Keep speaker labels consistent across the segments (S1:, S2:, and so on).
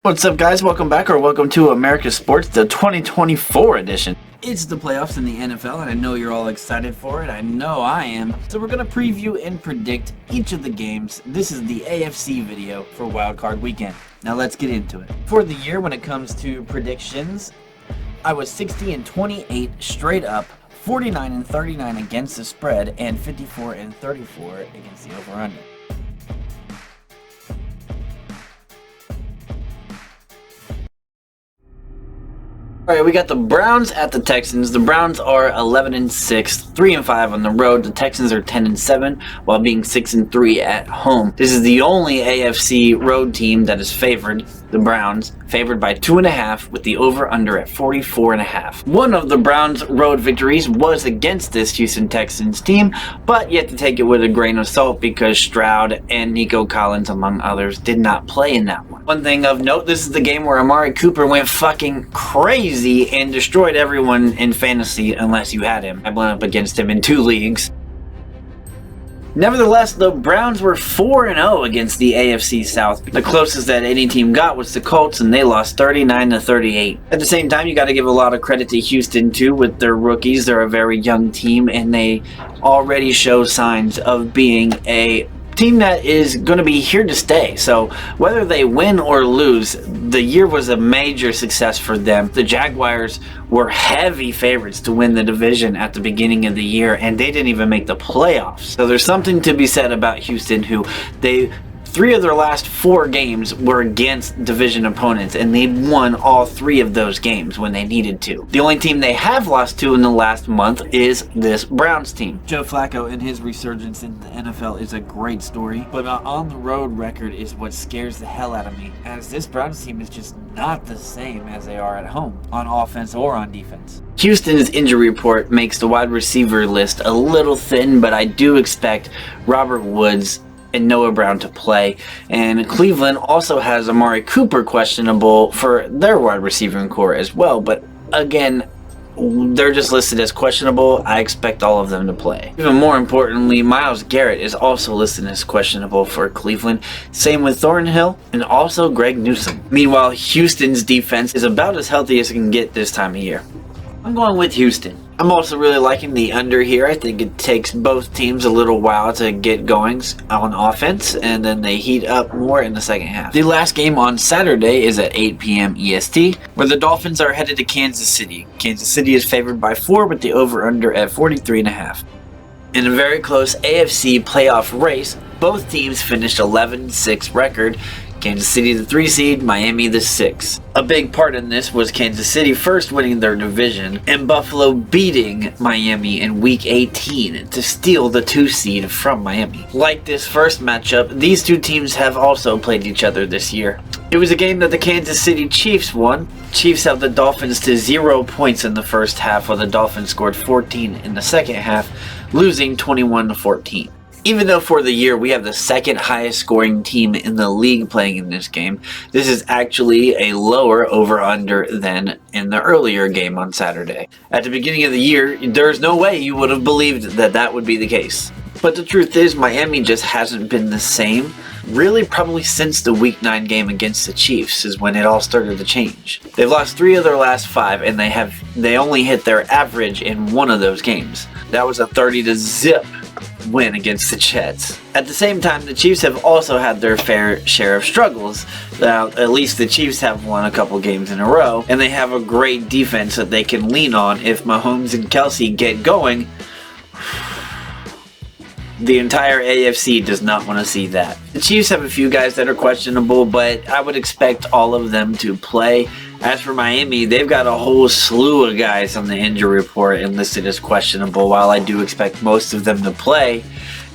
S1: What's up, guys? Welcome back, or welcome to America's Sports, the 2024 edition. It's the playoffs in the NFL, and I know you're all excited for it. I know I am. So we're going to preview and predict each of the games. This is the AFC video for Wild Card Weekend. Now let's get into it. For the year, when it comes to predictions, I was 60-28 straight up, 49-39 against the spread, and 54-34 against the over-under. Alright, we got the Browns at the Texans. The Browns are 11-6, 3-5 on the road. The Texans are 10-7, while being 6-3 at home. This is the only AFC road team that is favored, the Browns, favored by 2.5, with the over-under at 44.5. One of the Browns' road victories was against this Houston Texans team, but you have to take it with a grain of salt because Stroud and Nico Collins, among others, did not play in that one. One thing of note, this is the game where Amari Cooper went fucking crazy and destroyed everyone in fantasy unless you had him. I went up against him in 2 leagues. Nevertheless, the Browns were 4-0 against the AFC South. The closest that any team got was the Colts, and they lost 39-38. At the same time, you got to give a lot of credit to Houston too with their rookies. They're a very young team, and they already show signs of being a team that is going to be here to stay. So whether they win or lose, the year was a major success for them. The Jaguars were heavy favorites to win the division at the beginning of the year, and they didn't even make the playoffs. So there's something to be said about Houston, who 3 of their last 4 games were against division opponents, and they won all 3 of those games when they needed to. The only team they have lost to in the last month is this Browns team. Joe Flacco and his resurgence in the NFL is a great story, but an on-the-road record is what scares the hell out of me, as this Browns team is just not the same as they are at home, on offense or on defense. Houston's injury report makes the wide receiver list a little thin, but I do expect Robert Woods and Noah Brown to play, and Cleveland also has Amari Cooper questionable for their wide receiving core as well, but again, they're just listed as questionable. I expect all of them to play. Even more importantly, Myles Garrett is also listed as questionable for Cleveland. Same with Thornhill and also Greg Newsome. Meanwhile, Houston's defense is about as healthy as it can get this time of year. I'm going with Houston. I'm also really liking the under here. I think it takes both teams a little while to get going on offense, and then they heat up more in the second half. The last game on Saturday is at 8 p.m. EST, where the Dolphins are headed to Kansas City. Kansas City is favored by 4 with the over-under at 43.5. In a very close AFC playoff race, both teams finished 11-6 record. Kansas City the 3 seed, Miami the 6. A big part in this was Kansas City first winning their division and Buffalo beating Miami in week 18 to steal the 2 seed from Miami. Like this first matchup, these 2 teams have also played each other this year. It was a game that the Kansas City Chiefs won. Chiefs held the Dolphins to 0 points in the first half, while the Dolphins scored 14 in the second half, losing 21-14. Even though for the year we have the second highest scoring team in the league playing in this game, this is actually a lower over-under than in the earlier game on Saturday. At the beginning of the year, there's no way you would have believed that that would be the case. But the truth is, Miami just hasn't been the same, really probably since the Week 9 game against the Chiefs is when it all started to change. They've lost 3 of their last 5, and they only hit their average in 1 of those games. That was a 30-0 win against the Jets. At the same time, the Chiefs have also had their fair share of struggles. Now, at least the Chiefs have won a couple games in a row, and they have a great defense that they can lean on if Mahomes and Kelsey get going. The entire AFC does not want to see that. The Chiefs have a few guys that are questionable, but I would expect all of them to play. As for Miami, they've got a whole slew of guys on the injury report and listed as questionable. While I do expect most of them to play,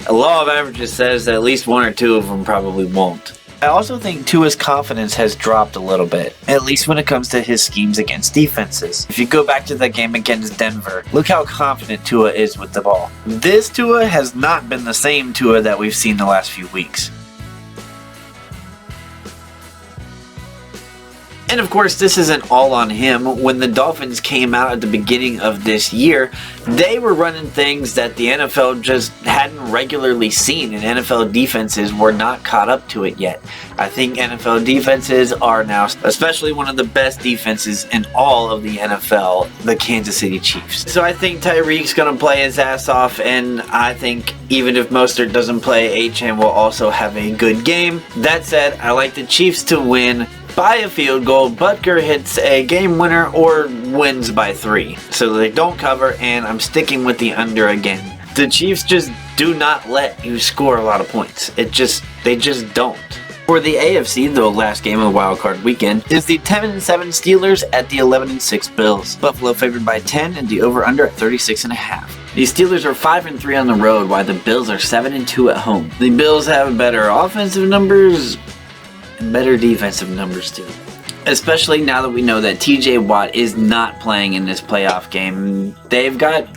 S1: a law of averages says that at least 1 or 2 of them probably won't. I also think Tua's confidence has dropped a little bit, at least when it comes to his schemes against defenses. If you go back to that game against Denver, look how confident Tua is with the ball. This Tua has not been the same Tua that we've seen the last few weeks. And of course, this isn't all on him. When the Dolphins came out at the beginning of this year, they were running things that the NFL just hadn't regularly seen, and NFL defenses were not caught up to it yet. I think NFL defenses are now, especially one of the best defenses in all of the NFL, the Kansas City Chiefs. So I think Tyreek's going to play his ass off, and I think even if Mostert doesn't play, H-Chan will also have a good game. That said, I like the Chiefs to win by a field goal. Butker hits a game winner or wins by 3. So they don't cover, and I'm sticking with the under again. The Chiefs just do not let you score a lot of points. They just don't. For the AFC, the last game of the Wild Card weekend, is the 10-7 Steelers at the 11-6 Bills. Buffalo favored by 10 and the over-under at 36.5. The Steelers are 5-3 on the road, while the Bills are 7-2 at home. The Bills have better offensive numbers and better defensive numbers too. Especially now that we know that TJ Watt is not playing in this playoff game. They've got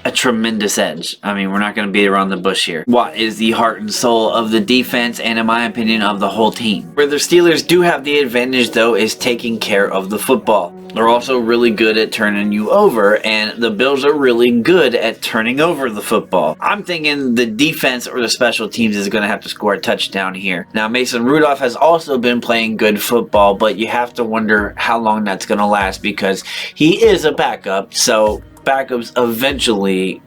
S1: a tremendous edge. I mean, we're not going to beat around the bush here. Watt is the heart and soul of the defense and, in my opinion, of the whole team. Where the Steelers do have the advantage, though, is taking care of the football. They're also really good at turning you over, and the Bills are really good at turning over the football. I'm thinking the defense or the special teams is going to have to score a touchdown here. Now, Mason Rudolph has also been playing good football, but you have to wonder how long that's going to last because he is a backup, so backups eventually,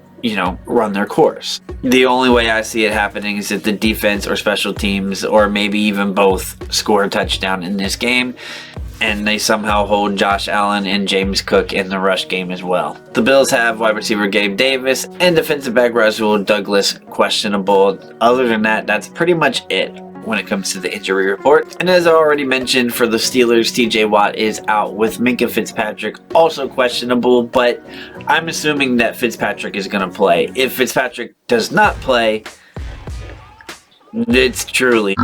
S1: run their course. The only way I see it happening is if the defense or special teams, or maybe even both, score a touchdown in this game, and they somehow hold Josh Allen and James Cook in the rush game as well. The Bills have wide receiver Gabe Davis and defensive back Rasul Douglas questionable. Other than that, that's pretty much it when it comes to the injury report. And as I already mentioned, for the Steelers, TJ Watt is out with Minkah Fitzpatrick also questionable, but I'm assuming that Fitzpatrick is going to play. If Fitzpatrick does not play, it's truly...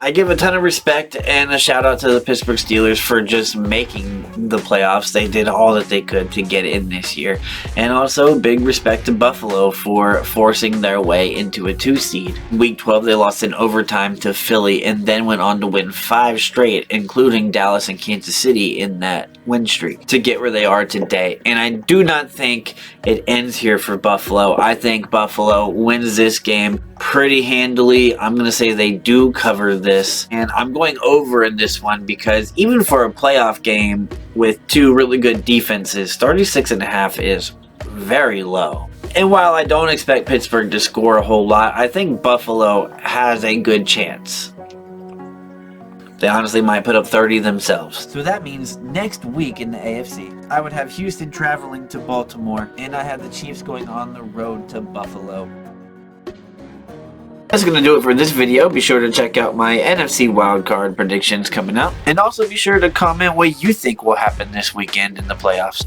S1: I give a ton of respect and a shout out to the Pittsburgh Steelers for just making the playoffs. They did all that they could to get in this year. And also big respect to Buffalo for forcing their way into a 2 seed. Week 12 they lost in overtime to Philly and then went on to win 5 straight, including Dallas and Kansas City in that win streak, to get where they are today. And I do not think it ends here for Buffalo. I think Buffalo wins this game pretty handily. I'm going to say they do cover this, and I'm going over in this one because even for a playoff game with 2 really good defenses, 36.5 is very low. And while I don't expect Pittsburgh to score a whole lot, I think Buffalo has a good chance. They honestly might put up 30 themselves. So that means next week in the AFC, I would have Houston traveling to Baltimore, and I have the Chiefs going on the road to Buffalo. That's going to do it for this video. Be sure to check out my NFC wildcard predictions coming up. And also be sure to comment what you think will happen this weekend in the playoffs.